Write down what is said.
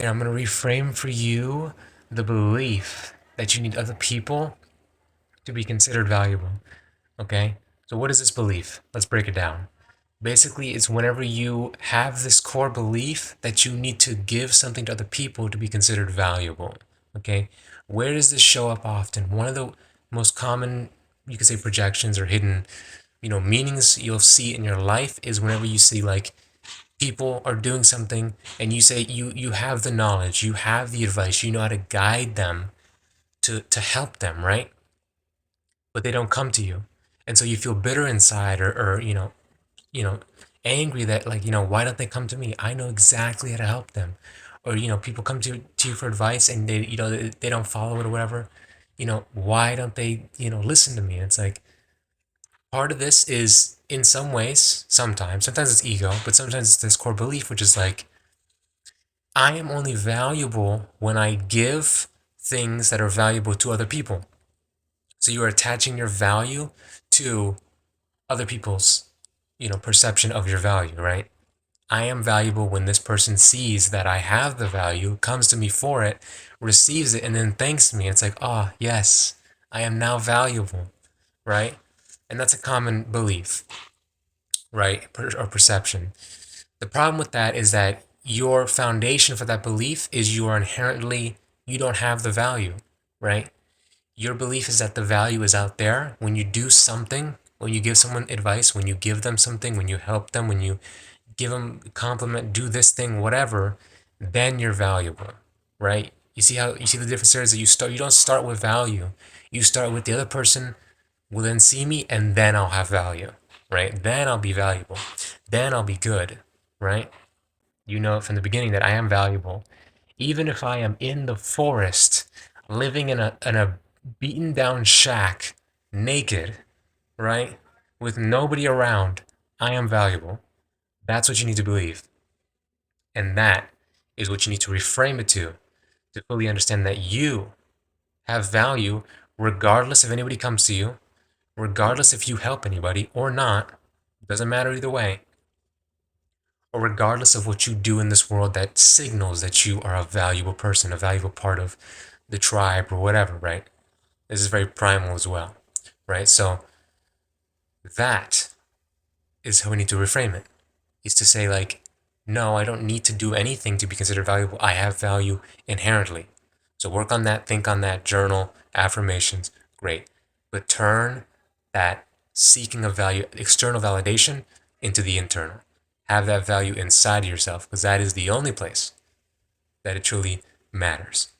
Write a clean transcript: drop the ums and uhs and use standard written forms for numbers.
And I'm going to reframe for you the belief that you need other people to be considered valuable. Okay? So, what is this belief? Let's break it down. Basically, it's whenever you have this core belief that you need to give something to other people to be considered valuable. Okay? Where does this show up often? One of the most common, you could say, projections or hidden, meanings you'll see in your life is whenever you see like people are doing something and you say you have the knowledge, you have the advice, you know how to guide them to help them, right? But they don't come to you. And so you feel bitter inside or you know, angry that like, why don't they come to me? I know exactly how to help them. Or, people come to you for advice and they don't follow it or whatever. Why don't they, listen to me? It's like part of this is in some ways, sometimes it's ego, but sometimes it's this core belief, which is like, I am only valuable when I give things that are valuable to other people. So you are attaching your value to other people's, perception of your value, right? I am valuable when this person sees that I have the value, comes to me for it, receives it, and then thanks me. It's like, oh, yes, I am now valuable, right? And that's a common belief, right? Or perception. The problem with that is that your foundation for that belief is you don't have the value, right? Your belief is that the value is out there. When you do something, when you give someone advice, when you give them something, when you help them, when you give them a compliment, do this thing, whatever, then you're valuable, right? You see the difference there is that you don't start with value. You start with the other person will then see me and then I'll have value, right? Then I'll be valuable. Then I'll be good, right? You know it from the beginning that I am valuable. Even if I am in the forest, living in a beaten down shack, naked, right? With nobody around, I am valuable. That's what you need to believe. And that is what you need to reframe it to fully understand that you have value regardless if anybody comes to you, regardless if you help anybody or not, doesn't matter either way, or regardless of what you do in this world that signals that you are a valuable person, a valuable part of the tribe or whatever, right? This is very primal as well, right? So that is how we need to reframe it. Is to say like, no, I don't need to do anything to be considered valuable. I have value inherently. So work on that, think on that, journal, affirmations, great. But turn that seeking of value, external validation, into the internal. Have that value inside of yourself because that is the only place that it truly matters.